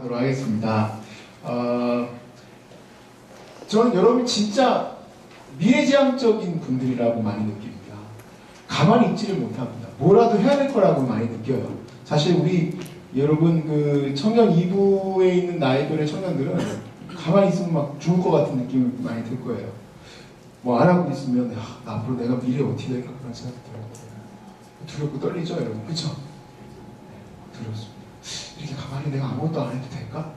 나누도록 하겠습니다. 저는 여러분이 진짜 미래지향적인 분들이라고 많이 느낍니다. 가만히 있지를 못합니다. 뭐라도 해야 될 거라고 많이 느껴요. 사실 우리 여러분 그 청년 2부에 있는 나이들의 청년들은 가만히 있으면 막 죽을 것 같은 느낌이 많이 들 거예요. 뭐 안 하고 있으면 앞으로 내가 미래에 어떻게 될까 그런 생각이 들어요. 두렵고 떨리죠, 여러분? 그렇죠? 두렵습니다. 이렇게 가만히 내가 아무것도 안 해도 될까?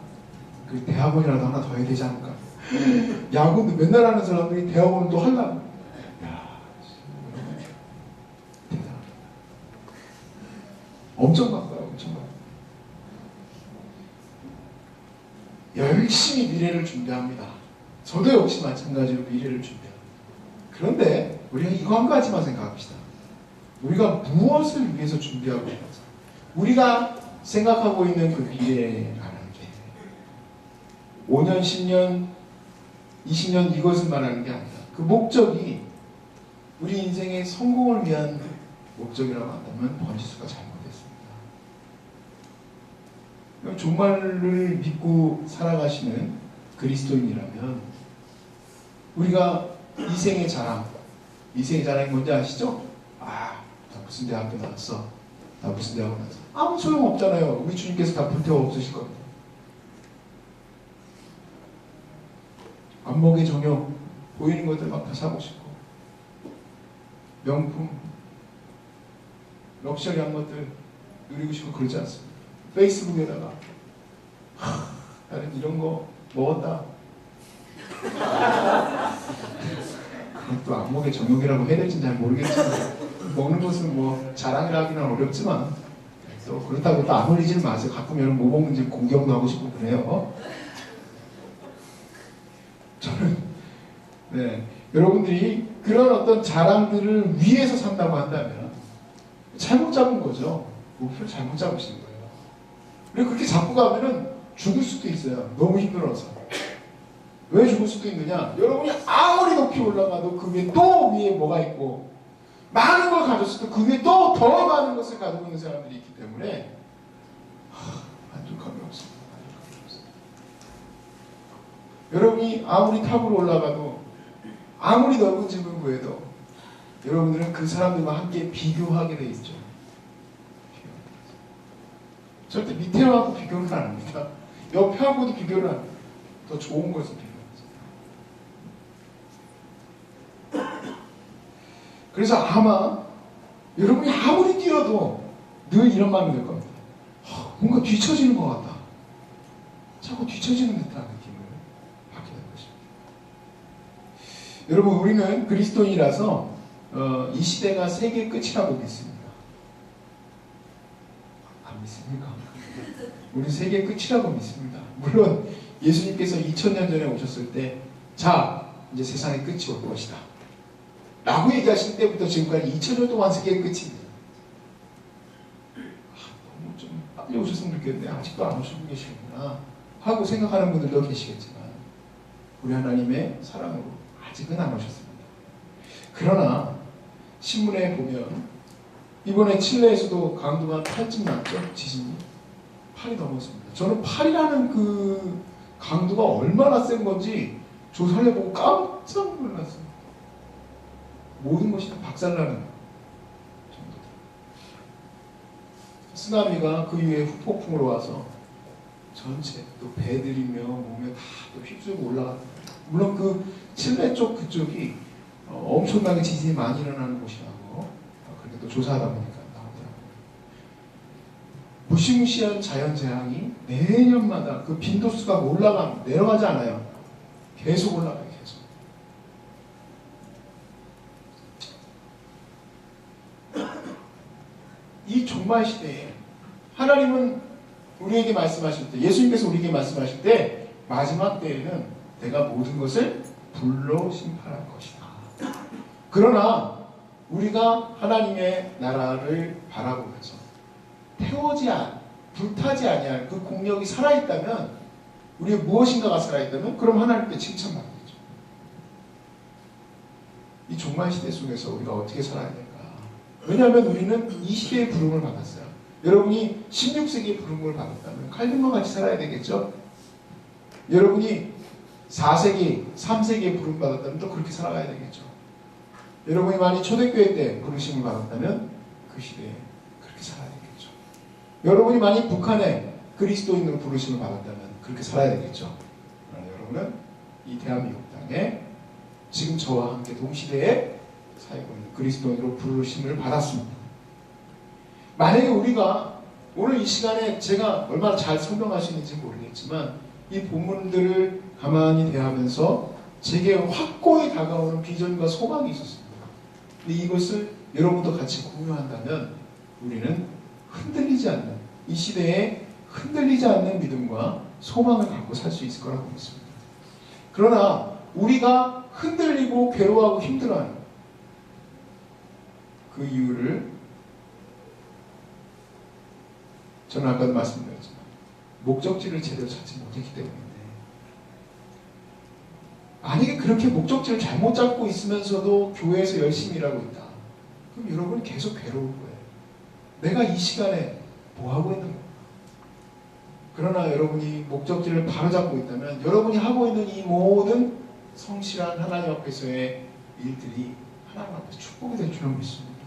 그 대학원이라도 하나 더 해야 되지 않을까? 야구도 맨날 하는 사람들이 대학원을 또 하려고. 야, 대단하다. 엄청 바빠요, 엄청 바빠요. 열심히 미래를 준비합니다. 저도 역시 마찬가지로 미래를 준비합니다. 그런데 우리가 이거 한 가지만 생각합시다. 우리가 무엇을 위해서 준비하고 있는지, 우리가 생각하고 있는 그 미래라는 게 5년, 10년, 20년 이것을 말하는 게 아니라 그 목적이 우리 인생의 성공을 위한 목적이라고 한다면 번지수가 잘못됐습니다. 종말을 믿고 살아가시는 그리스도인이라면 우리가 이생의 자랑이 뭔지 아시죠? 나 무슨 대학교 나왔어. 나 무슨 대학교 나왔어. 아무 소용 없잖아요. 우리 주님께서 다 불태워 없으실 겁니다. 안목의 정욕, 보이는 것들 막 다 사고 싶고, 명품, 럭셔리한 것들 누리고 싶고 그러지 않습니다. 페이스북에다가 나는 이런 거 먹었다. 그것도 안목의 정욕이라고 해야 될지는 잘 모르겠지만 먹는 것은 뭐 자랑이라 하기는 어렵지만 또 그렇다고 또 안 올리지는 마세요. 가끔 여러분 뭐 먹는지 공격도 하고 싶고 그래요. 저는 여러분들이 그런 어떤 자랑들을 위해서 산다고 한다면 잘못 잡은 거죠. 목표를 잘못 잡으신 거예요. 그리고 그렇게 잡고 가면은 죽을 수도 있어요. 너무 힘들어서. 왜 죽을 수도 있느냐? 여러분이 아무리 높이 올라가도 그 위에 또 위에 뭐가 있고 많은 걸 가졌을 때 그 위에 또 더 많은 것을 가지고 있는 사람들이 있기 때문에 만족감이 없습니다. 여러분이 아무리 탑으로 올라가도 아무리 넓은 집을 구해도 여러분들은 그 사람들과 함께 비교하게 돼 있죠. 절대 밑에하고 비교를 안 합니다. 옆에하고도 비교를 안 합니다. 더 좋은 것을 비교합니다. 그래서 아마 여러분이 아무리 뛰어도 늘 이런 마음이 들 겁니다. 뭔가 뒤처지는 것 같다. 자꾸 뒤처지는 듯한 느낌을 받게 될 것입니다. 여러분, 우리는 그리스도인이라서 이 시대가 세계의 끝이라고 믿습니다. 안 믿습니까? 우리 세계의 끝이라고 믿습니다. 물론 예수님께서 2000년 전에 오셨을 때 자, 이제 세상의 끝이 올 것이다 라고 얘기하신 때부터 지금까지 2000년 동안 세계의 끝입니다. 너무 좀 빨리 오셨으면 좋겠는데 아직도 안 오시고 계시구나 하고 생각하는 분들도 계시겠지만 우리 하나님의 사랑으로 아직은 안 오셨습니다. 그러나 신문에 보면 이번에 칠레에서도 강도가 8쯤 났죠? 지진이 8이 넘었습니다. 저는 8이라는 그 강도가 얼마나 센 건지 조사를 해보고 깜짝 놀랐습니다. 모든 것이 다 박살나는 정도다. 쓰나미가 그 이후에 후폭풍으로 와서 전체 또 배들이며 몸에 다 또 휩쓸고 올라갔다. 물론 그 칠레 쪽 그쪽이 엄청나게 지진이 많이 일어나는 곳이라고 그렇게 또 조사하다 보니까 나오더라고요. 무시무시한 자연재앙이 내년마다 그 빈도수가 내려가지 않아요. 계속 올라가요. 계속. 이 종말 시대에 하나님은 우리에게 말씀하실 때, 예수님께서 우리에게 말씀하실 때 마지막 때에는 내가 모든 것을 불로 심판할 것이다. 그러나 우리가 하나님의 나라를 바라보면서 불타지 아니할 그 공력이 살아있다면, 우리의 무엇인가가 살아있다면 그럼 하나님께 칭찬받겠죠. 이 종말 시대 속에서 우리가 어떻게 살아야 될까? 왜냐하면 우리는 이 시대의 부름을 받았어요. 여러분이 16세기에 부름을 받았다면 칼빈과 같이 살아야 되겠죠? 여러분이 4세기, 3세기에 부름 받았다면 또 그렇게 살아가야 되겠죠? 여러분이 만약 초대교회 때 부르심을 받았다면 그 시대에 그렇게 살아야 되겠죠? 여러분이 만약 북한에 그리스도인으로 부르심을 받았다면 그렇게 살아야 되겠죠? 그러나 여러분은 이 대한민국 땅에 지금 저와 함께 동시대에 살고 있는 그리스도인으로 부르심을 받았습니다. 만약에 우리가 오늘 이 시간에 제가 얼마나 잘 설명하시는지 모르겠지만 이 본문들을 가만히 대하면서 제게 확고히 다가오는 비전과 소망이 있었습니다. 근데 이것을 여러분도 같이 공유한다면 우리는 흔들리지 않는, 이 시대에 흔들리지 않는 믿음과 소망을 갖고 살 수 있을 거라고 믿습니다. 그러나 우리가 흔들리고 괴로워하고 힘들어하는 그 이유를 저는 아까도 말씀드렸지만 목적지를 제대로 찾지 못했기 때문인데, 만약에 그렇게 목적지를 잘못 잡고 있으면서도 교회에서 열심히 일하고 있다, 그럼 여러분이 계속 괴로울 거예요. 내가 이 시간에 뭐 하고 있는 건가? 그러나 여러분이 목적지를 바로 잡고 있다면 여러분이 하고 있는 이 모든 성실한 하나님 앞에서의 일들이 하나님 앞에서 축복이 될 줄은 믿습니다.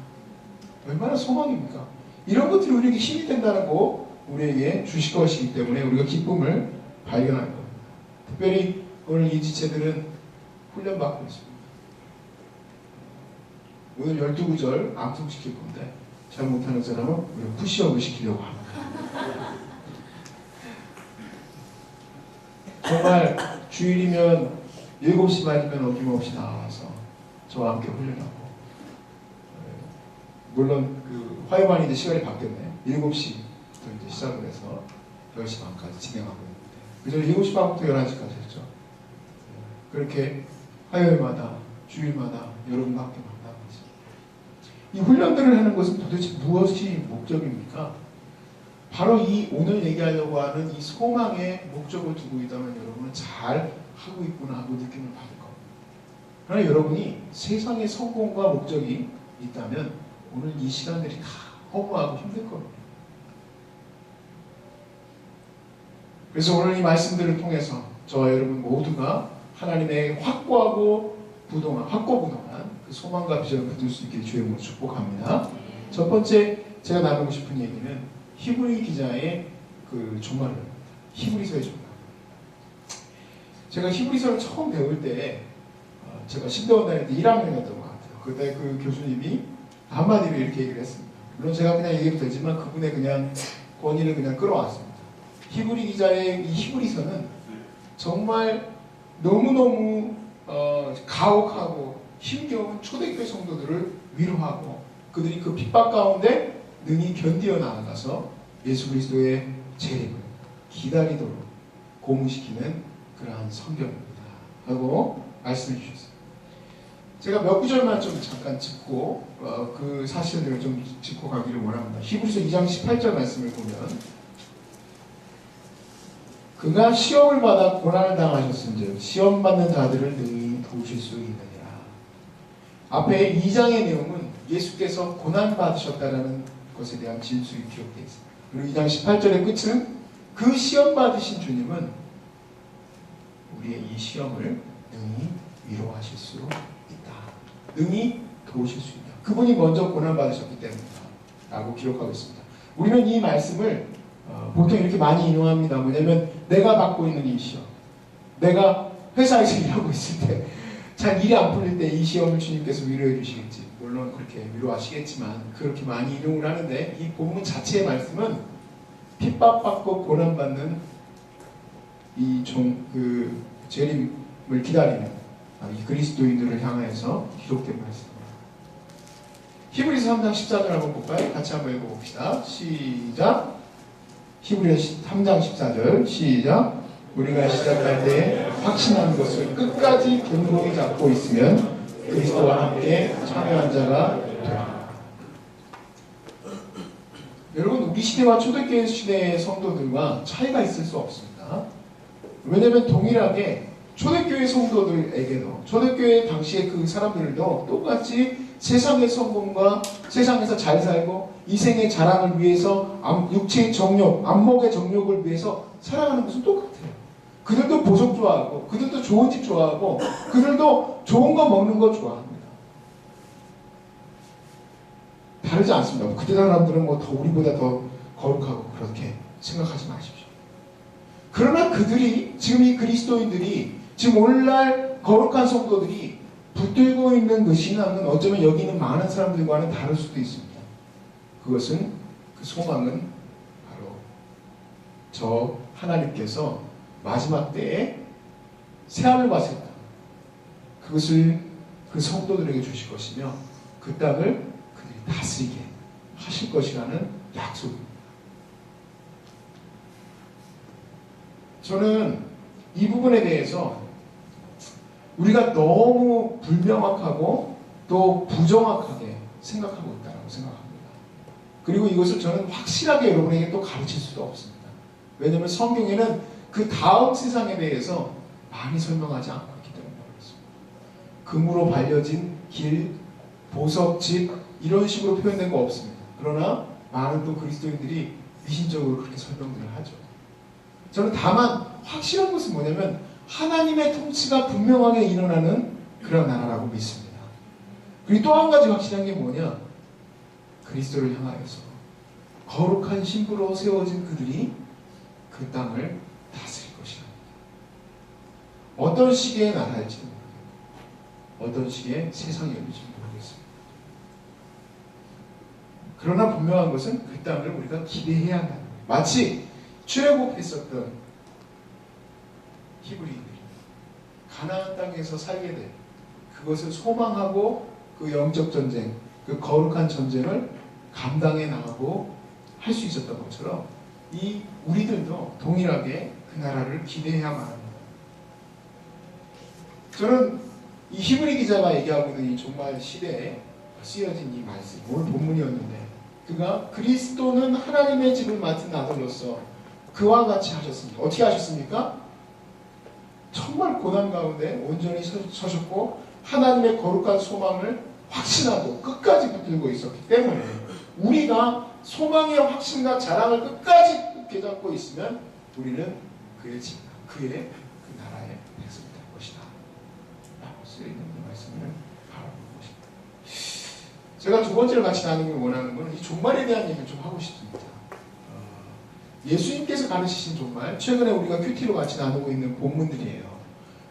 얼마나 소망입니까? 이런 것들이 우리에게 힘이 된다고 우리에게 주실 것이기 때문에 우리가 기쁨을 발견할 겁니다. 특별히 오늘 이 지체들은 훈련받고 있습니다. 오늘 12구절 암송시킬 건데 잘 못하는 사람은 우리가 푸시업을 시키려고 합니다. 정말 주일이면 7시 반이면 어김없이 나와서 저와 함께 훈련하고, 물론 그 화요반인데 시간이 바뀌었네. 7시부터 이제 시작을 해서 10시 반까지 진행하고 있는데, 그전 7시 반부터 11시까지 했죠. 그렇게 화요일마다 주일마다 여러분과 함께 만나고 있습니다. 이 훈련들을 하는 것은 도대체 무엇이 목적입니까? 바로 이 오늘 얘기하려고 하는 이 소망의 목적을 두고 있다면 여러분은 잘 하고 있구나 하고 느낌을 받을 겁니다. 그러나 여러분이 세상의 성공과 목적이 있다면 오늘 이 시간들이 다 허무하고 힘들 겁니다. 그래서 오늘 이 말씀들을 통해서 저와 여러분 모두가 하나님의 확고부동한 그 소망과 비전을 붙들 수 있게 주의 이름으로 축복합니다. 첫 번째 제가 나누고 싶은 얘기는 히브리 기자의 그 종말입니다. 히브리서의 종말. 제가 히브리서를 처음 배울 때 제가 신대원 다닐 때 1학년이었던 것 같아요. 그때 그 교수님이 한마디로 이렇게 얘기를 했습니다. 물론 제가 그냥 얘기해도 되지만 그분의 그냥 권위를 그냥 끌어왔습니다. 히브리 기자의 이 히브리서는 정말 너무너무 가혹하고 힘겨운 초대교회 성도들을 위로하고 그들이 그 핍박 가운데 능히 견디어 나아가서 예수 그리스도의 재림을 기다리도록 고문시키는 그러한 성경입니다 하고 말씀해 주셨어요. 제가 몇 구절만 좀 잠깐 짚고 그 사실들을 좀 짚고 가기를 원합니다. 히브리서 2장 18절 말씀을 보면, 그가 시험을 받아 고난을 당하셨은즉 시험 받는 자들을 능히 도우실 수 있느니라. 앞에 2장의 내용은 예수께서 고난 받으셨다라는 것에 대한 진술이 기록되어 있습니다. 그리고 2장 18절의 끝은 그 시험 받으신 주님은 우리의 이 시험을 능히 위로하실 수 있다. 능히 도우실 수 있다. 그분이 먼저 고난 받으셨기 때문이다 라고 기록하고 있습니다. 우리는 이 말씀을 보통 이렇게 많이 인용합니다. 뭐냐면 내가 받고 있는 이 시험, 내가 회사에서 일하고 있을 때 잘 일이 안 풀릴 때 이 시험을 주님께서 위로해 주시겠지. 물론 그렇게 위로하시겠지만 그렇게 많이 인용을 하는데, 이 본문 자체의 말씀은 핍박받고 고난받는 이 재림을 기다리는 이 그리스도인들을 향해서 기록된 말씀입니다. 히브리서 3장 14절 한번 볼까요? 같이 한번 읽어봅시다. 시작. 히브리서 3장 14절 시작. 우리가 시작할 때 확신한 것을 끝까지 견고히 잡고 있으면 그리스도와 함께 참여한 자가 되라. 여러분, 우리 시대와 초대교회 시대의 성도들과 차이가 있을 수 없습니다. 왜냐하면 동일하게 초대교회 성도들에게도, 초대교회 당시에 그 사람들도 똑같이 세상의 성공과 세상에서 잘 살고 이생의 자랑을 위해서 육체의 정욕, 안목의 정욕을 위해서 살아가는 것은 똑같아요. 그들도 보석 좋아하고 그들도 좋은 집 좋아하고 그들도 좋은 거 먹는 거 좋아합니다. 다르지 않습니다. 그때 사람들은 뭐 더 우리보다 더 거룩하고 그렇게 생각하지 마십시오. 그러나 그들이, 지금 이 그리스도인들이, 지금 오늘날 거룩한 성도들이 붙들고 있는 그 신앙은 어쩌면 여기 있는 많은 사람들과는 다를 수도 있습니다. 그것은, 그 소망은 바로 저 하나님께서 마지막 때에 새하늘 봤을 때 그것을 그 성도들에게 주실 것이며 그 땅을 그들이 다스리게 하실 것이라는 약속입니다. 저는 이 부분에 대해서 우리가 너무 불명확하고 또 부정확하게 생각하고 있다고 생각합니다. 그리고 이것을 저는 확실하게 여러분에게 또 가르칠 수도 없습니다. 왜냐하면 성경에는 그 다음 세상에 대해서 많이 설명하지 않고 있기 때문에 그렇습니다. 금으로 발려진 길, 보석집 이런 식으로 표현된 거 없습니다. 그러나 많은 또 그리스도인들이 미신적으로 그렇게 설명들을 하죠. 저는 다만 확실한 것은 뭐냐면 하나님의 통치가 분명하게 일어나는 그런 나라라고 믿습니다. 그리고 또 한 가지 확실한 게 뭐냐? 그리스도를 향하여서 거룩한 신부로 세워진 그들이 그 땅을 다스릴 것이다. 어떤 시기의 나라일지 모르겠고 어떤 시기의 세상이 열릴지 모르겠습니다. 그러나 분명한 것은 그 땅을 우리가 기대해야 한다는 거예요. 마치 출애굽했었던 히브리인들이 가나안 땅에서 살게 될 그것을 소망하고 그 영적 전쟁, 그 거룩한 전쟁을 감당해 나가고 할 수 있었던 것처럼 이 우리들도 동일하게 그 나라를 기대해야만 합니다. 저는 이 히브리 기자가 얘기하고 있는 이 종말 시대에 쓰여진 이 말씀, 오늘 본문이었는데 그가 그리스도는 하나님의 집을 맡은 아들로서 그와 같이 하셨습니다. 어떻게 하셨습니까? 정말 고난 가운데 온전히 서셨고 하나님의 거룩한 소망을 확신하고 끝까지 붙들고 있었기 때문에 우리가 소망의 확신과 자랑을 끝까지 굳게 잡고 있으면 우리는 그의 집, 그의 그 나라의 백성이 될 것이다 라고 쓰여있는 이 말씀을 바라보는 것입니다. 제가 두 번째로 같이 나누기 원하는 것은 이 종말에 대한 얘기를 좀 하고 싶습니다. 예수님께서 가르치신 종말, 최근에 우리가 큐티로 같이 나누고 있는 본문들이에요.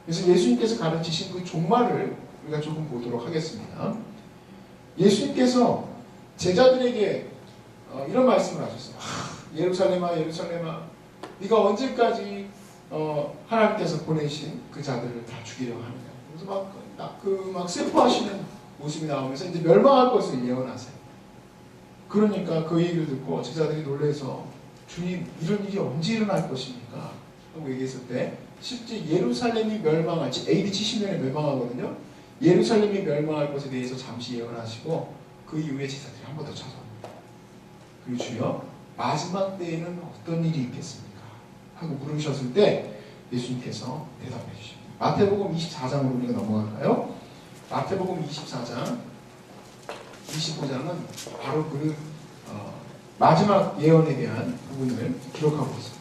그래서 예수님께서 가르치신 그 종말을 우리가 조금 보도록 하겠습니다. 예수님께서 제자들에게 이런 말씀을 하셨어요. 예루살렘아 예루살렘아 네가 언제까지 하나님께서 보내신 그 자들을 다 죽이려고 하느냐. 그래서 막 슬퍼하시는 모습이 나오면서 이제 멸망할 것을 예언하세요. 그러니까 그 얘기를 듣고 제자들이 놀라서 주님 이런 일이 언제 일어날 것입니까? 하고 얘기했을 때 실제 예루살렘이 멸망할지 AD 70년에 멸망하거든요. 예루살렘이 멸망할 것에 대해서 잠시 예언하시고 그 이후에 제자들이 한 번 더 찾아옵니다. 그리고 주여 마지막 때에는 어떤 일이 있겠습니까? 하고 물으셨을 때 예수님께서 대답해 주십니다. 마태복음 24장으로 우리가 넘어갈까요? 마태복음 24장 25장은 바로 그 마지막 예언에 대한 부분을 기록하고 있습니다.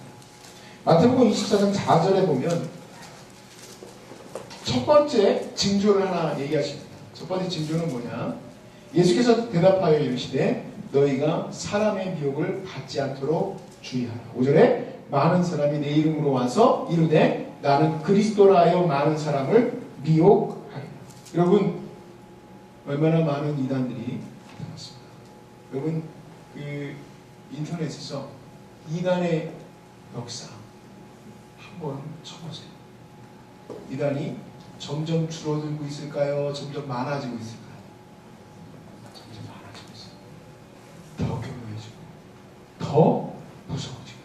마태복음 24장 4절에 보면 첫 번째 징조를 하나 얘기하십니다. 첫 번째 징조는 뭐냐? 예수께서 대답하여 이르시되 너희가 사람의 미혹을 받지 않도록 주의하라. 5절에 많은 사람이 내 이름으로 와서 이르되 나는 그리스도라 하여 많은 사람을 미혹하리라. 여러분 얼마나 많은 이단들이 나타났습니다. 여러분 그 인터넷에서 이단의 역사 한번 쳐보세요. 이단이 점점 줄어들고 있을까요? 점점 많아지고 있을까요? 점점 많아지고 있어요. 더 교묘해지고 더 무서워지고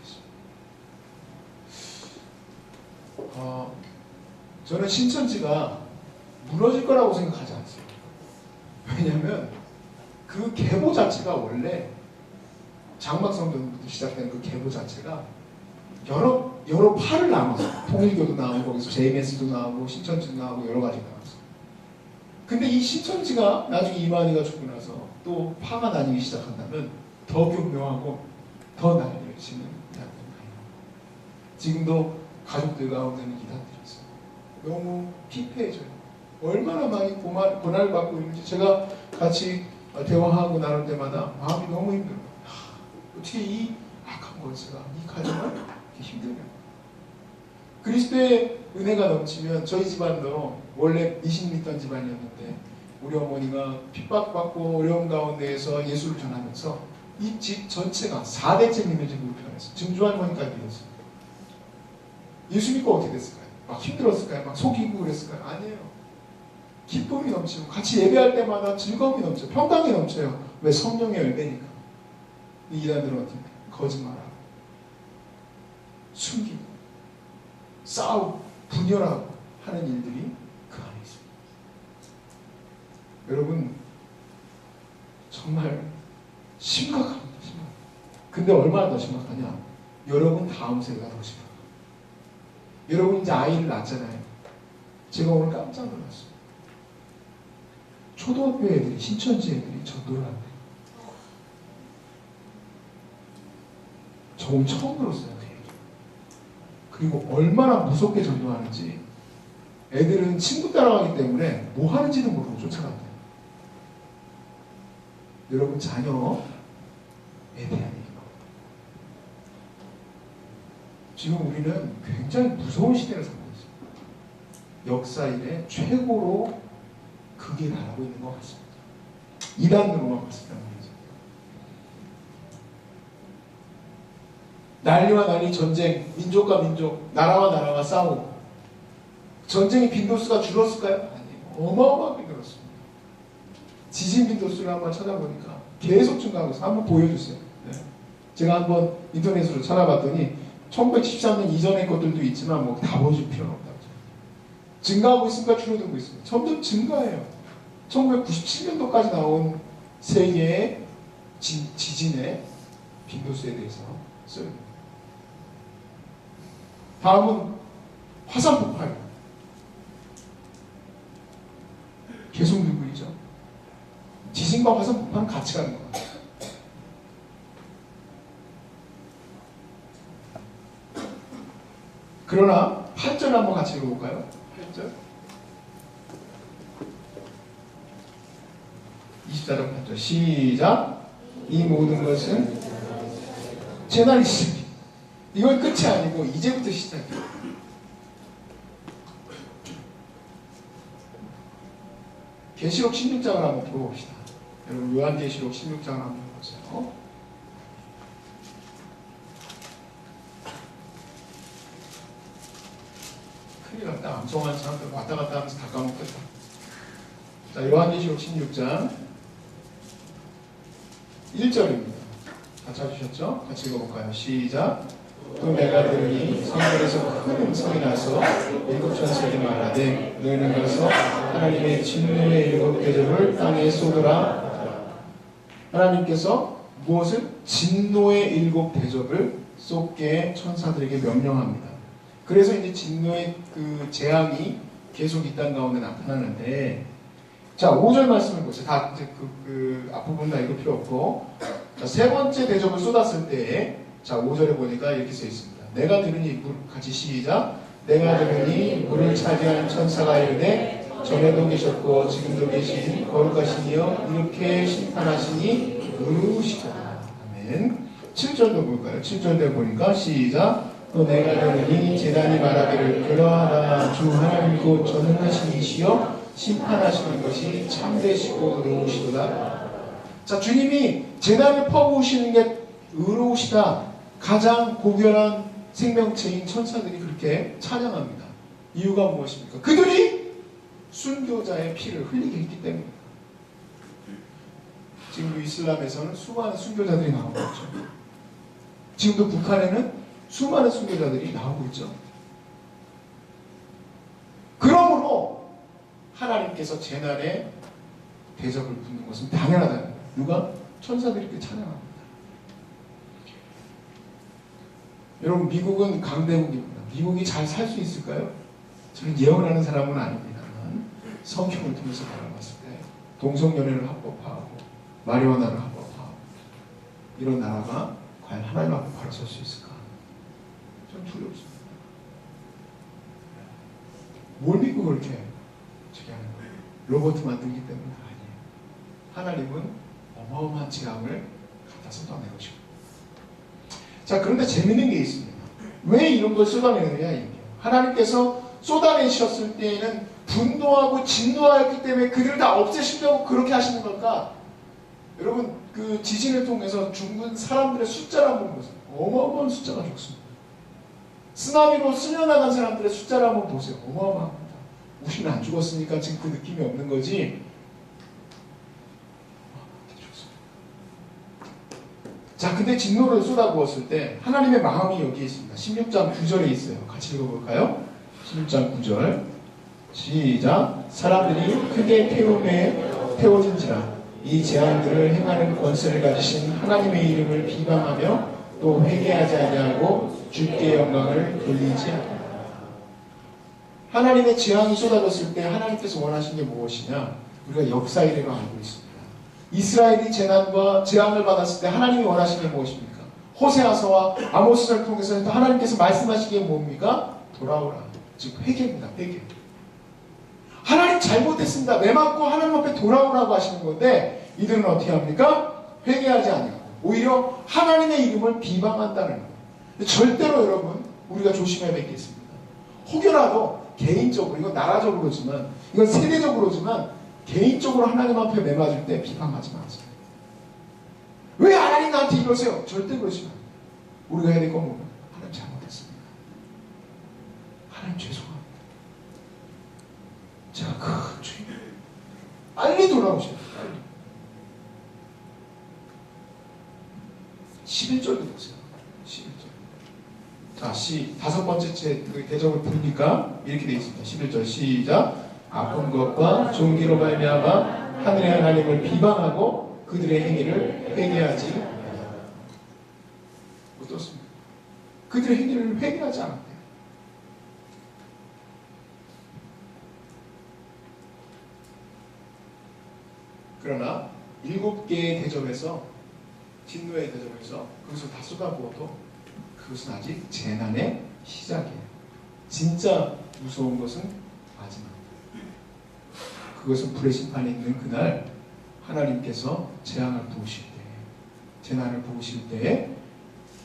있어요. 저는 신천지가 무너질 거라고 생각하지 않습니다. 왜냐하면 그 계보 자체가 원래 장막성전부터 시작된 그 계보 자체가 여러 파를 나눠서 통일교도 나오고 거기서 JMS도 나오고 신천지도 나오고 여러 가지가 나와서. 근데 이 신천지가 나중에 이만희가 죽고 나서 또 파가 나뉘기 시작한다면 더 교묘하고 더 난리를 치는 이단들이에요. 지금도 가족들 가운데는 이단들이 있어요. 너무 피폐해져요. 얼마나 많이 고난을 받고 있는지 제가 같이 대화하고 나눌 때마다 마음이 너무 힘들어요. 어떻게 이 악한 권세가 이 가정을 이렇게 힘들게. 그리스도의 은혜가 넘치면 저희 집안도 원래 미신 믿던 집안이었는데 우리 어머니가 핍박받고 어려운 가운데에서 예수를 전하면서 이 집 전체가 4대째 믿는 집으로 변했어요. 증조할머니까지 믿었어요. 예수 믿고 어떻게 됐을까요? 막 힘들었을까요? 막 속이고 그랬을까요? 아니에요. 기쁨이 넘치고 같이 예배할 때마다 즐거움이 넘쳐요. 평강이 넘쳐요. 왜? 성령의 열매니까. 이단들은 어떻게 해요? 거짓말하고 숨기고 싸우고 분열하고 하는 일들이 그 안에 있습니다. 여러분 정말 심각합니다. 심각. 근데 얼마나 더 심각하냐? 여러분 다음 세대가 더 심각해요. 여러분 이제 아이를 낳잖아요. 제가 오늘 깜짝 놀랐어요. 초등학교 애들이 신천지 애들이 전도를 한대요. 저 오늘 처음 들었어요. 그 얘기. 그리고 얼마나 무섭게 전도하는지 애들은 친구 따라가기 때문에 뭐 하는지도 모르고 쫓아간대요. 여러분 자녀에 대한 얘기입니다. 지금 우리는 굉장히 무서운 시대를 살고 있습니다. 역사 이래 최고로 극에 달하고 있는 것 같습니다. 이단으로만 봤을 때 말이죠. 난리와 난리 전쟁, 민족과 민족, 나라와 나라가 싸우고 전쟁의 빈도수가 줄었을까요? 아니에요. 어마어마하게 늘었습니다. 지진 빈도수를 한번 찾아보니까 계속 증가하고 있어요. 한번 보여주세요. 네. 제가 한번 인터넷으로 찾아봤더니 1913년 이전의 것들도 있지만 뭐 다 보여줄 필요는 없다고. 증가하고 있습니까? 줄어들고 있습니다. 점점 증가해요. 1997년도까지 나온 세계의 지진의 빈도수에 대해서 써요. 다음은 화산 폭발. 계속 늘고 있죠. 지진과 화산 폭발은 같이 가는 것 같아요. 그러나 8절 한번 같이 읽어볼까요? 8절 24절 8절 시작. 이 모든 것은 재난이 시작이에요. 이건 끝이 아니고 이제부터 시작이에요. 계시록 16장을 한번 보봅시다. 여러분 요한계시록 16장을 한번 보세요. 큰일 났다. 암송한 사람들 왔다 갔다 하면서 다 까먹겠다. 자, 요한계시록 16장 1절입니다. 다 찾으셨죠? 같이 읽어볼까요? 시작. 또 내가 들으니 성전에서 큰 음성이 나서 일곱 천사에게 말하되 너희는 가서 하나님의 진노의 일곱 대접을 땅에 쏟으라. 하나님께서 무엇을? 진노의 일곱 대접을 쏟게 천사들에게 명령합니다. 그래서 이제 진노의 그 재앙이 계속 이 땅 가운데 나타나는데, 자 5절 말씀을 보세요. 다 이제 그 앞부분 다 읽을 필요 없고, 자, 세 번째 대접을 쏟았을 때, 자 5절에 보니까 이렇게 써 있습니다. 내가 들으니, 같이 시작. 내가 들으니 물을 차지하는 천사가 이르되 전에도 계셨고 지금도 계신 거룩하신 이여 이렇게 심판하시니 의로우시도다. 아멘. 7절도 볼까요? 7절도 보니까 시작. 또 내가 들으니 제단이 말하기를 그러하다. 주 하나님 곧 전능하신 이시여 심판하시는 것이 참되시고 의로우시도다. 자, 주님이 제단을 퍼부으시는 게 의로우시다. 가장 고결한 생명체인 천사들이 그렇게 찬양합니다. 이유가 무엇입니까? 그들이 순교자의 피를 흘리게 했기 때문입니다. 지금도 이슬람에서는 수많은 순교자들이 나오고 있죠. 지금도 북한에는 수많은 순교자들이 나오고 있죠. 그러므로 하나님께서 재난에 대접을 붓는 것은 당연하다는 거예요. 누가? 천사들이 이렇게 찬양합니다. 여러분, 미국은 강대국입니다. 미국이 잘 살 수 있을까요? 저는 예언하는 사람은 아닙니다만 성경을 통해서 바라봤을 때 동성연애를 합법화하고 마리화나를 합법화하고 이런 나라가 과연 하나님 앞에 바로 설 수 있을까? 좀 두렵습니다. 뭘 믿고 그렇게 저기 하는 거예요? 로봇 만들기 때문에 아니에요. 하나님은 어마어마한 재앙을 갖다 쏟아내고 싶어요. 자, 그런데 재밌는 게 있습니다. 왜 이런 걸 쏟아내느냐, 이게. 하나님께서 쏟아내셨을 때에는 분노하고 진노하였기 때문에 그들을 다 없애시려고 그렇게 하시는 걸까? 여러분, 그 지진을 통해서 죽은 사람들의 숫자를 한번 보세요. 어마어마한 숫자가 죽습니다. 쓰나미로 쓸려나간 사람들의 숫자를 한번 보세요. 어마어마합니다. 우리는 안 죽었으니까 지금 그 느낌이 없는 거지. 자, 근데 진노를 쏟아부었을 때 하나님의 마음이 여기에 있습니다. 16장 9절에 있어요. 같이 읽어볼까요? 16장 9절 시작. 사람들이 크게 태워진지라 이 재앙들을 행하는 권세를 가지신 하나님의 이름을 비방하며 또 회개하지 아니하고 주께 영광을 돌리지 않는다. 하나님의 재앙이 쏟아졌을 때 하나님께서 원하신 게 무엇이냐? 우리가 역사 이래로 알고 있습니다. 이스라엘이 재난과 재앙을 받았을 때 하나님이 원하신 게 무엇입니까? 호세아서와 아모스를 통해서 하나님께서 말씀하신 게 뭡니까? 돌아오라. 즉 회개입니다. 회개. 하나님 잘못했습니다. 매 맞고 하나님 앞에 돌아오라고 하시는 건데 이들은 어떻게 합니까? 회개하지 않고 오히려 하나님의 이름을 비방한다는 거예요. 절대로 여러분 우리가 조심해야 될 게 있습니다. 혹여라도 개인적으로, 이건 나라적으로지만 이건 세대적으로지만 개인적으로 하나님 앞에 매맞을 때 비방하지 마세요. 왜 하나님 나한테 이러세요? 절대 그러지 마세요. 우리가 해야 될 건 뭐냐? 하나님 잘못했습니다. 하나님 죄송합니다. 제가 큰 죄입니다. 빨리 돌아오셔야 돼요. 빨리. 11절도 보세요. 11절. 자, 다섯 번째 그 대적을 부르니까 이렇게 되어 있습니다. 11절 시작. 아픈 것과 종기로 말미암아 하늘의 하나님을 비방하고 그들의 행위를 회개하지 않았다. 어떻습니까? 그들의 행위를 회개하지 않았대요. 그러나 7개의 대접에서 진노의 대접에서 그것을 다 쏟아부어도 그것은 아직 재난의 시작이에요. 진짜 무서운 것은 마지막. 그것은 불의 심판이 있는 그날 하나님께서 재앙을 부으실 때, 재난을 부으실 때에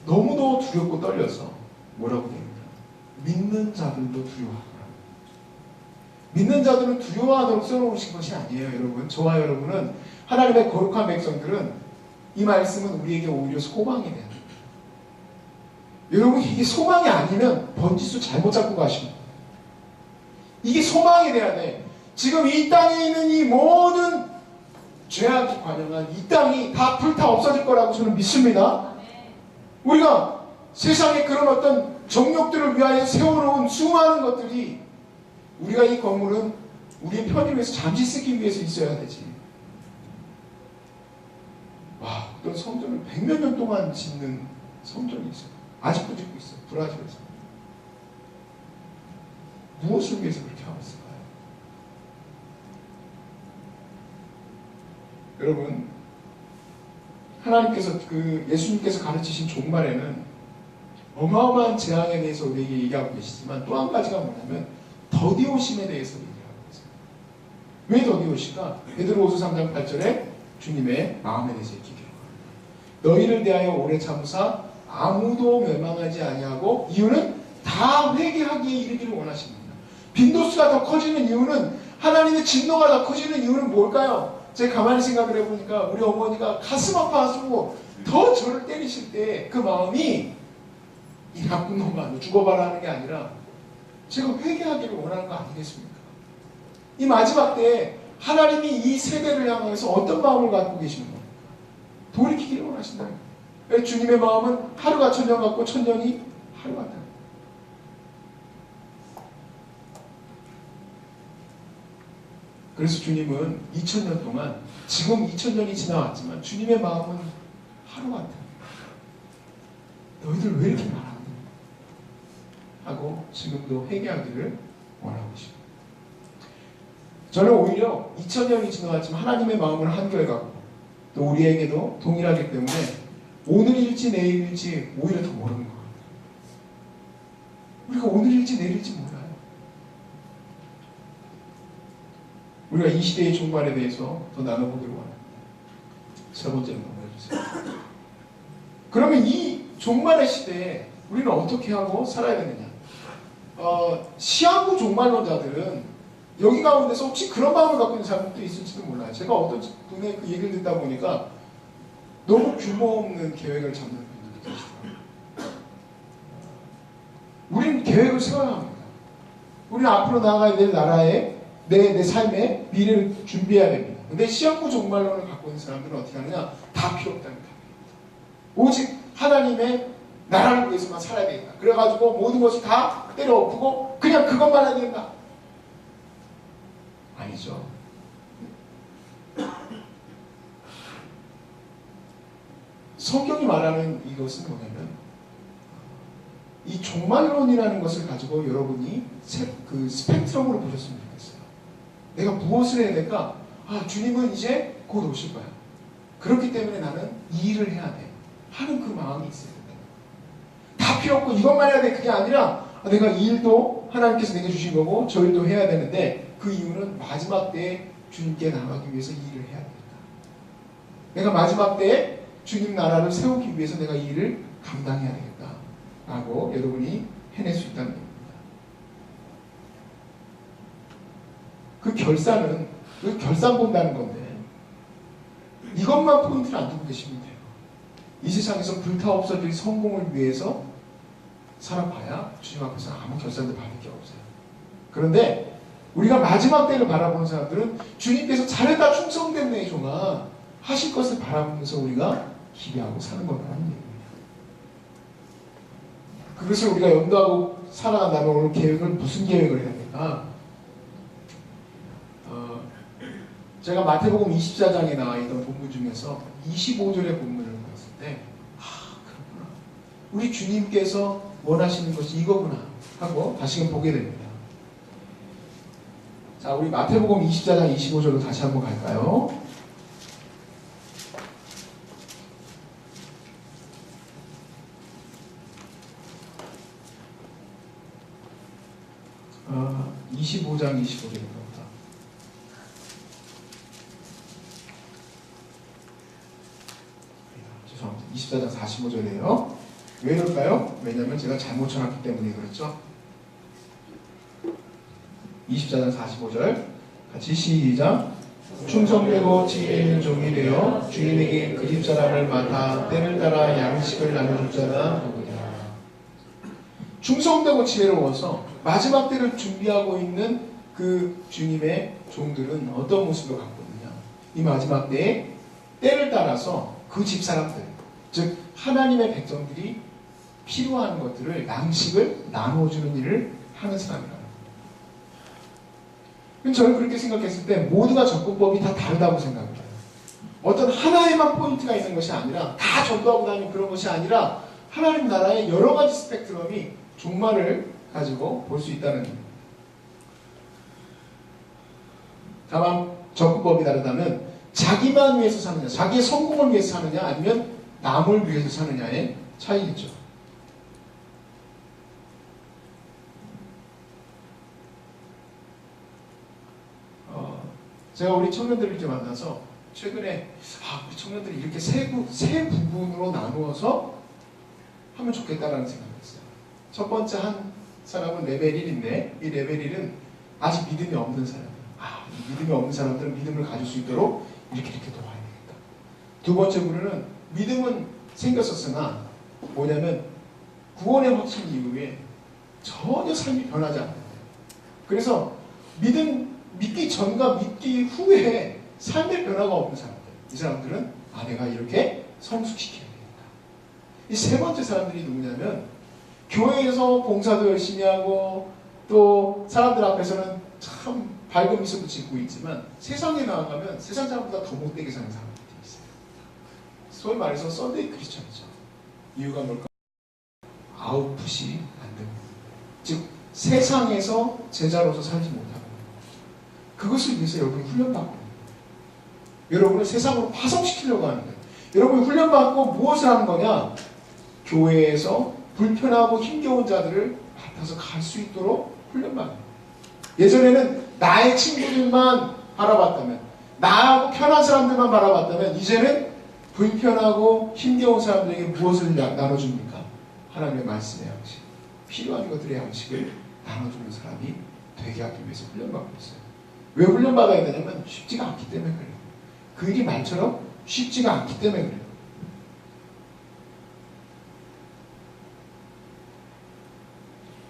너무도 두렵고 떨려서 뭐라고 됩니까? 믿는 자들도 두려워하더라. 믿는 자들은 두려워하도록 써놓으신 것이 아니에요, 여러분. 저와 여러분은 하나님의 거룩한 백성들은 이 말씀은 우리에게 오히려 소망이 돼야 됩니다. 여러분, 이게 소망이 아니면 번지수 잘못 잡고 가십니다. 이게 소망이 돼야 돼. 지금 이 땅에 있는 이 모든 죄악이 관영한 이 땅이 다 불타 없어질 거라고 저는 믿습니다. 우리가 세상에 그런 어떤 정욕들을 위하여 세워놓은 수많은 것들이 우리가 이 건물은 우리의 편의를 위해서 잠시 쓰기 위해서 있어야 되지. 와, 어떤 성전을 100몇 년 동안 짓는 성전이 있어요. 아직도 짓고 있어요. 브라질에서. 무엇을 위해서 그렇게 하고 있을까요? 여러분, 하나님께서 예수님께서 가르치신 종말에는 어마어마한 재앙에 대해서 우리에게 얘기하고 계시지만 또 한 가지가 뭐냐면 더디오심에 대해서 얘기하고 계세요. 왜 더디오실까? 베드로후서 3장 8절에 주님의 마음에 대해서 얘기해요. 너희를 대하여 오래 참으사 아무도 멸망하지 아니하고 이유는 다 회개하기에 이르기를 원하십니다. 빈도수가 더 커지는 이유는 하나님의 진노가 더 커지는 이유는 뭘까요? 제가 가만히 생각을 해보니까 우리 어머니가 가슴 아파가지고 더 저를 때리실 때 그 마음이 이 나쁜 놈아 너 죽어봐라 하는 게 아니라 제가 회개하기를 원하는 거 아니겠습니까? 이 마지막 때에 하나님이 이 세대를 향해서 어떤 마음을 갖고 계시는 겁니까? 돌이키기를 원하신다는 거예요. 주님의 마음은 하루가 천년 같고 천년이 하루 같다. 그래서 주님은 2000년 동안 지금 2000년이 지나왔지만 주님의 마음은 하루 같아. 너희들 왜 이렇게 말하는 거야? 하고 지금도 회개하기를 원하고 계십니다. 저는 오히려 2000년이 지나갔지만 하나님의 마음을 한결같고 또 우리에게도 동일하기 때문에 오늘일지 내일일지 오히려 더 모르는 것 같아요. 우리가 오늘일지 내일일지 몰라요. 우리가 이 시대의 종말에 대해서 더 나눠보기를 원합니다. 세 번째로 넘어가주세요. 그러면 이 종말의 시대에 우리는 어떻게 하고 살아야 되느냐? 시한부 종말론자들은 여기 가운데서 혹시 그런 마음을 갖고 있는 사람도 있을지도 몰라요. 제가 어떤 분의 그 얘기를 듣다 보니까 너무 규모 없는 계획을 잡는 분들이 계시더라고요. 우리는 계획을 세워야 합니다. 우리는 앞으로 나아가야 될 나라에 내 삶의 미래를 준비해야 됩니다. 근데 시한부 종말론을 갖고 있는 사람들은 어떻게 하느냐? 다 필요 없답니다. 오직 하나님의 나라를 위해서만 살아야 되겠다. 그래가지고 모든 것을 다 때려 엎고 그냥 그것만 해야 된다. 아니죠. 성경이 말하는 이것은 뭐냐면 이 종말론이라는 것을 가지고 여러분이 그 스펙트럼으로 보셨으면 좋겠어요. 내가 무엇을 해야 될까? 주님은 이제 곧 오실 거야. 그렇기 때문에 나는 이 일을 해야 돼. 하는 그 마음이 있어야 된다. 다 필요 없고 이것만 해야 돼. 그게 아니라 내가 이 일도 하나님께서 내게 주신 거고 저 일도 해야 되는데 그 이유는 마지막 때에 주님께 나가기 위해서 이 일을 해야 되겠다. 내가 마지막 때에 주님 나라를 세우기 위해서 내가 이 일을 감당해야 되겠다. 라고 여러분이 해낼 수 있다는 겁니다. 그 결산 본다는 건데 이것만 포인트를 안 두고 계시면 돼요. 이 세상에서 불타 없어질 성공을 위해서 살아봐야 주님 앞에서 아무 결산도 받을 게 없어요. 그런데 우리가 마지막 때를 바라보는 사람들은 주님께서 잘했다 충성된 내 종아 하실 것을 바라보면서 우리가 기대하고 사는 거라는 얘기입니다. 그것을 우리가 염두하고 살아간다면 오늘 계획을 무슨 계획을 해야 될까? 제가 마태복음 24장에 나와 있던 본문 중에서 25절의 본문을 봤을 때 그렇구나. 우리 주님께서 원하시는 것이 이거구나 하고 다시금 보게 됩니다. 자, 우리 마태복음 24장 25절로 다시 한번 갈까요? 아, 25장 25절입니다. 죄송합니다. 24장 45절이에요. 왜 이럴까요? 왜냐하면 제가 잘못 쳐놨기 때문에 그렇죠. 24장 45절 같이 시작. 충성되고 지혜 있는 종이 되어 주인에게 그 집사람을 맡아 때를 따라 양식을 나눠줄 자가 누구냐. 충성되고 지혜로워서 마지막 때를 준비하고 있는 그 주님의 종들은 어떤 모습을 갖고 있느냐. 이 마지막 때에 때를 따라서 그 집사람들, 즉 하나님의 백성들이 필요한 것들을 양식을 나눠주는 일을 하는 사람이라는 거예요. 저는 그렇게 생각했을 때 모두가 접근법이 다 다르다고 생각해요. 어떤 하나에만 포인트가 있는 것이 아니라 다 전도하고 다니는 그런 것이 아니라 하나님 나라의 여러 가지 스펙트럼이 종말을 가지고 볼 수 있다는 겁니다. 다만 접근법이 다르다면 자기만 위해서 사느냐, 자기의 성공을 위해서 사느냐 아니면 남을 위해서 사느냐의 차이겠죠. 제가 우리 청년들을 이렇게 만나서 최근에 우리 청년들이 이렇게 세 부분으로 나누어서 하면 좋겠다라는 생각을 했어요. 첫 번째 한 사람은 레벨 1인데 이 레벨 1은 아직 믿음이 없는 사람이에요. 이 믿음이 없는 사람들은 믿음을 가질 수 있도록 이렇게 도와야 되겠다. 두 번째 부류는 믿음은 생겼었으나 뭐냐면 구원의 확신 이후에 전혀 삶이 변하지 않는다. 그래서 믿기 전과 믿기 후에 삶의 변화가 없는 사람들. 이 사람들은 내가 이렇게 성숙시켜야 되겠다. 이 세 번째 사람들이 누구냐면 교회에서 봉사도 열심히 하고 또 사람들 앞에서는 참 밝은 미소도 짓고 있지만 세상에 나아가면 세상 사람보다 더 못되게 사는 사람들이 있어요. 소위 말해서 썬데이 크리스천이죠. 이유가 뭘까? 아웃풋이 안 됩니다. 즉 세상에서 제자로서 살지 못하고 그것을 위해서 여러분이 훈련받고 있는 거예요. 여러분을 세상으로 파송시키려고 하는 거예요. 여러분이 훈련받고 무엇을 하는 거냐? 교회에서 불편하고 힘겨운 자들을 맡아서 갈 수 있도록 훈련받는 거예요. 예전에는 나의 친구들만 바라봤다면, 나하고 편한 사람들만 바라봤다면, 이제는 불편하고 힘겨운 사람들에게 무엇을 나눠줍니까? 하나님의 말씀의 양식, 필요한 것들의 양식을 나눠주는 사람이 되게 하기 위해서 훈련받고 있어요. 왜 훈련받아야 되냐면 쉽지가 않기 때문에 그래요. 그 일이 말처럼 쉽지가 않기 때문에 그래요.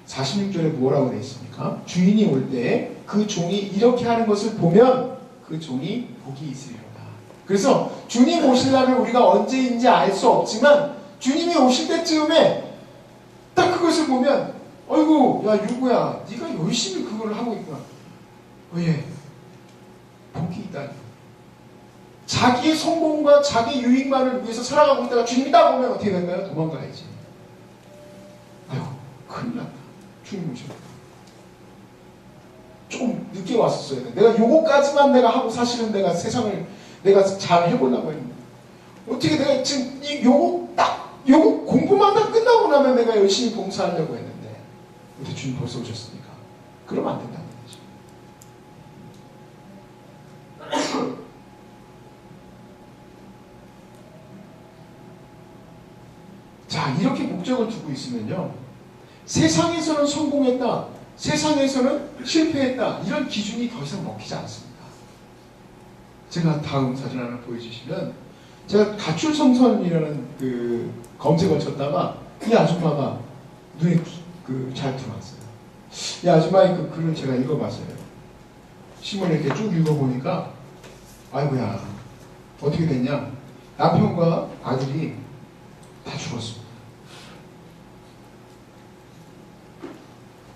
(46절에) 뭐라고 되어 있습니까? 주인이 올 때 그 종이 이렇게 하는 것을 보면 그 종이 복이 있으리로다. 그래서 주님 오실 날을 우리가 언제인지 알 수 없지만 주님이 오실 때쯤에 딱 그것을 보면 어이구 야 유구야 네가 열심히 그걸 하고 있구나. 예, 복이 있다니. 자기의 성공과 자기 유익만을 위해서 살아가고 있다가 주님이 딱 오면 어떻게 될까요? 도망가야지. 아이고 큰일 났다. 주님 오셨다. 좀 늦게 왔었어야 돼. 내가 요거까지만 내가 하고 사실은 내가 세상을 내가 잘 해보려고 했는데 어떻게 내가 지금 요거 공부만 다 끝나고 나면 내가 열심히 봉사하려고 했는데 근데 주님 벌써 오셨으니까 그러면 안 된다는 거죠. 자, 이렇게 목적을 두고 있으면요 세상에서는 성공했다, 세상에서는 실패했다, 이런 기준이 더 이상 먹히지 않습니다. 제가 다음 사진 하나 보여주시면, 제가 가출성선이라는 그 검색어를 쳤다가 이 아줌마가 눈에 잘 들어왔어요. 이 아줌마의 그 글을 제가 읽어봤어요. 신문을 이렇게 쭉 읽어보니까 아이고야 어떻게 됐냐, 남편과 아들이 다 죽었습니다.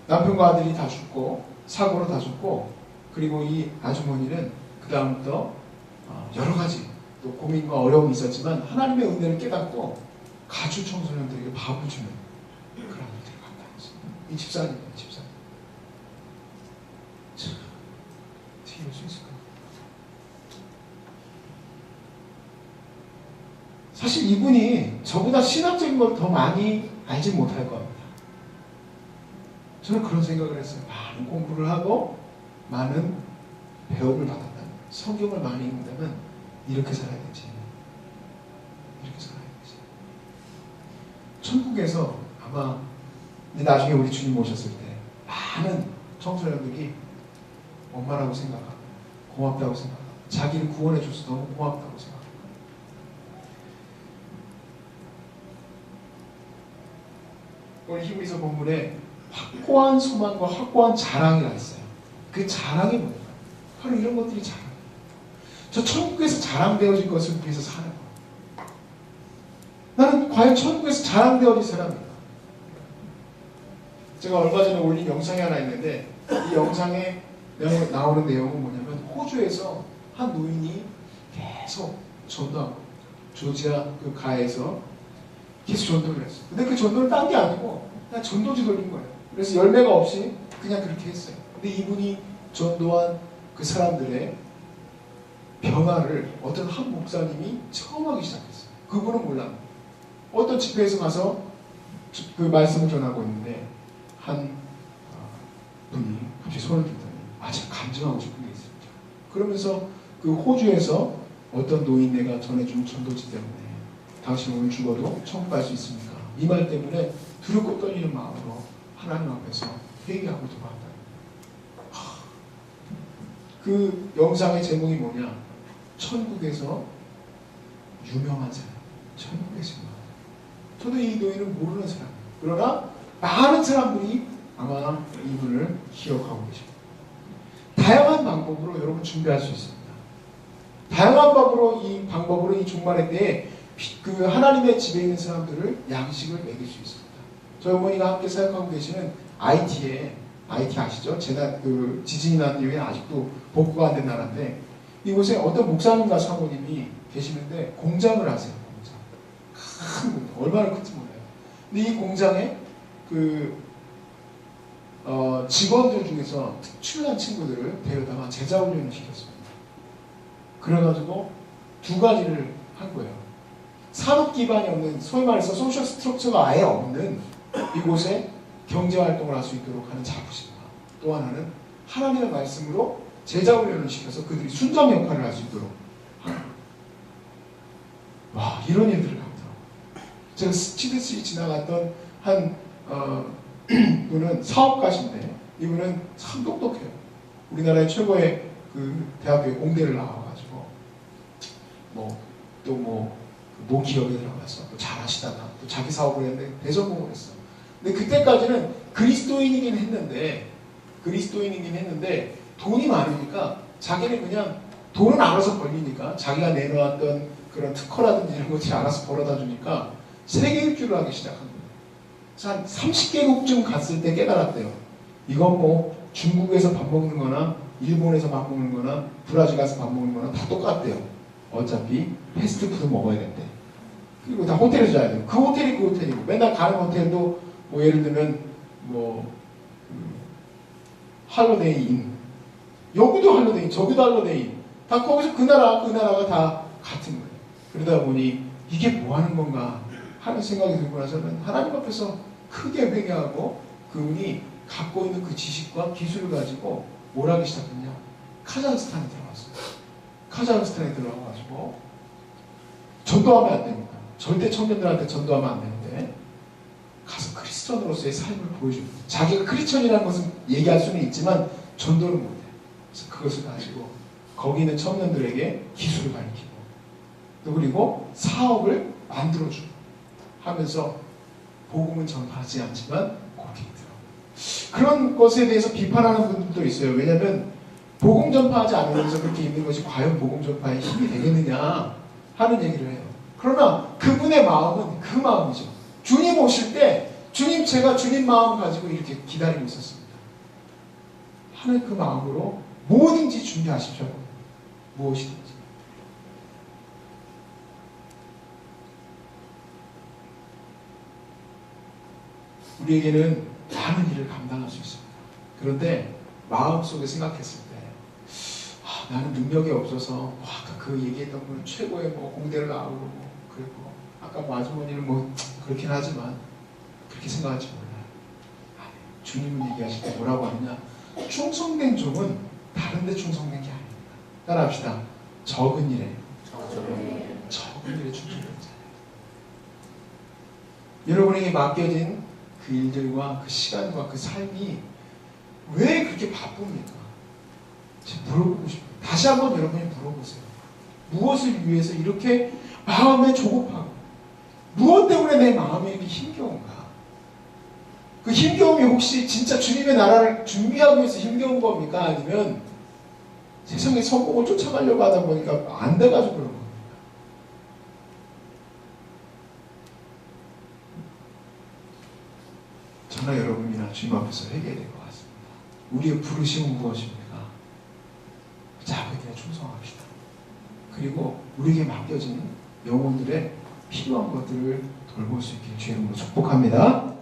남편과 아들이 다 죽고 사고로 다 죽고, 그리고 이 아주머니는 그 다음부터 여러 가지 또 고민과 어려움이 있었지만 하나님의 은혜를 깨닫고 가출 청소년들에게 밥을 주는 그런 일들을 갔다 왔어요. 이 집사님이에요. 집사님. 참 어떻게 이럴 수 있을까? 사실 이분이 저보다 신학적인 걸 더 많이 알지 못할 겁니다. 저는 그런 생각을 했어요. 많은 공부를 하고 많은 배움을 받았다면, 성경을 많이 읽는다면 이렇게 살아야 되지. 이렇게 살아야 되지. 천국에서 아마 나중에 우리 주님 오셨을 때 많은 청소년들이 엄마라고 생각하고 고맙다고 생각하고 자기를 구원해 줘서 너무 고맙다고 생각하고, 오늘 히브리서 본문에 확고한 소망과 확고한 자랑이라 했어요. 그 자랑이 뭐예요? 바로 이런 것들이 자랑. 저 천국에서 자랑되어질 것을 위해서 사는 거예요. 나는 과연 천국에서 자랑되어질 사람인가? 제가 얼마 전에 올린 영상이 하나 있는데, 이 영상에 나오는 내용은 뭐냐면, 호주에서 한 노인이 계속 전도하고, 조지아 그 가에서 계속 전도를 했어요. 근데 그 전도를 딴 게 아니고 그냥 전도지 돌린 거예요. 그래서 열매가 없이 그냥 그렇게 했어요. 근데 이분이 전도한 그 사람들의 변화를 어떤 한 목사님이 처음 하기 시작했어요. 그분은 몰랐는데 어떤 집회에서 가서 그 말씀을 전하고 있는데 한 분이 갑자기 손을 들더니 제가 간증하고 싶은 게 있습니다. 그러면서 그 호주에서 어떤 노인네가 전해준 전도지 때문에 당신 오늘 죽어도 천국 갈 수 있습니까? 이 말 때문에 두렵고 떨리는 마음으로 하나님 앞에서 회개하고 돌아왔다. 그 영상의 제목이 뭐냐? 천국에서 유명한 사람. 천국에서 유명한 사람. 저도 이 노인을 모르는 사람이에요. 그러나 많은 사람들이 아마 이분을 기억하고 계십니다. 다양한 방법으로 여러분 준비할 수 있습니다. 다양한 방법으로 이 종말의 때에 그 하나님의 집에 있는 사람들을 양식을 먹일 수 있습니다. 저희 어머니가 함께 사역하고 계시는 IT 아시죠? 그 지진이 난 이후에 아직도 복구가 안 된 나라인데, 이곳에 어떤 목사님과 사모님이 계시는데 공장을 하세요. 공장. 큰 공장. 얼마나 큰지 몰라요. 근데 이 공장에 그 직원들 중에서 특출난 친구들을 데려다가 제자훈련을 시켰습니다. 그래가지고 두 가지를 한 거예요. 산업 기반이 없는, 소위 말해서 소셜 스트럭처가 아예 없는 이곳에 경제활동을 할 수 있도록 하는 자부심과, 또 하나는 하나님의 말씀으로 제자훈련을 시켜서 그들이 순장 역할을 할 수 있도록 하는 거예요. 와, 이런 일들을 하더라고요. 제가 CDC 지나갔던 한 분은 사업가신데, 이분은 참 똑똑해요. 우리나라의 최고의 그 대학교의 공대를 나와가지고 모 기업에 들어가서 또 잘하시다가 또 자기 사업을 했는데 대성공을 했어. 근데 그때까지는 그리스도인이긴 했는데 돈이 많으니까 자기는 그냥 돈은 알아서 벌리니까 자기가 내놓았던 그런 특허라든지 이런 것들이 알아서 벌어다 주니까 세계 일주를 하기 시작한 거예요. 그래서 한 30개국쯤 갔을 때 깨달았대요. 이건 뭐 중국에서 밥 먹는 거나 일본에서 밥 먹는 거나 브라질 가서 밥 먹는 거나 다 똑같대요. 어차피 패스트푸드 먹어야 된대. 그리고 다 호텔에서 자야 돼요. 그 호텔이 그 호텔이고, 맨날 가는 호텔도 뭐 예를 들면 할로데이 인, 여기도 할로데이 인, 저기도 할로데이 인, 다 거기서 그 나라가 다 같은 거예요. 그러다 보니 이게 뭐 하는 건가 하는 생각이 들고 나서는 하나님 앞에서 크게 회개하고, 그분이 갖고 있는 그 지식과 기술을 가지고 뭘 하기 시작했냐, 카자흐스탄에 들어갔어요. 카자흐스탄에 들어가가지고 전도하면 안 됩니다. 절대 청년들한테 전도하면 안 되는데 가서 크리스천으로서의 삶을 보여줍니다. 자기가 크리스천이라는 것은 얘기할 수는 있지만 전도는 못해요. 그래서 그것을 가지고 거기 있는 청년들에게 기술을 가르치고, 또 그리고 사업을 만들어주고 하면서 복음은 전파하지 않지만 그렇게 있더라고요. 그런 것에 대해서 비판하는 분들도 있어요. 왜냐하면 복음 전파하지 않으면서 그렇게 있는 것이 과연 복음 전파에 힘이 되겠느냐 하는 얘기를 해요. 그러나 그분의 마음은 그 마음이죠. 주님 오실 때 제가 주님 마음 가지고 이렇게 기다리고 있었습니다 하는 그 마음으로 뭐든지 준비하십시오. 무엇이든지. 우리에게는 많은 일을 감당할 수 있습니다. 그런데 마음속에 생각했을 때 나는 능력이 없어서 아까 그 얘기했던 분 최고의 공대를 나오고 그랬고, 아까 아주머니는 그렇긴 하지만 그렇게 생각할지 몰라요. 주님은 얘기하실 때 뭐라고 하느냐, 충성된 종은 다른 데 충성된 게 아닙니다. 따라합시다. 적은 일에 충성된 자예요. 여러분에게 맡겨진 그 일들과 그 시간과 그 삶이 왜 그렇게 바쁩니까? 제가 물어보고 싶어요. 다시 한번 여러분이 물어보세요. 무엇을 위해서 이렇게 마음에 조급하고, 무엇 때문에 내 마음이 이렇게 힘겨운가? 그 힘겨움이 혹시 진짜 주님의 나라를 준비하기 위해서 힘겨운 겁니까? 아니면 세상의 성공을 쫓아가려고 하다 보니까 안 돼가지고 그런 겁니까? 저나 여러분이나 주님 앞에서 회개해야 될 것 같습니다. 우리의 부르심은 무엇입니까? 자기에게 충성합시다. 그리고 우리에게 맡겨진 영혼들의 필요한 것들을 돌볼 수 있게 주의 이름으로 축복합니다.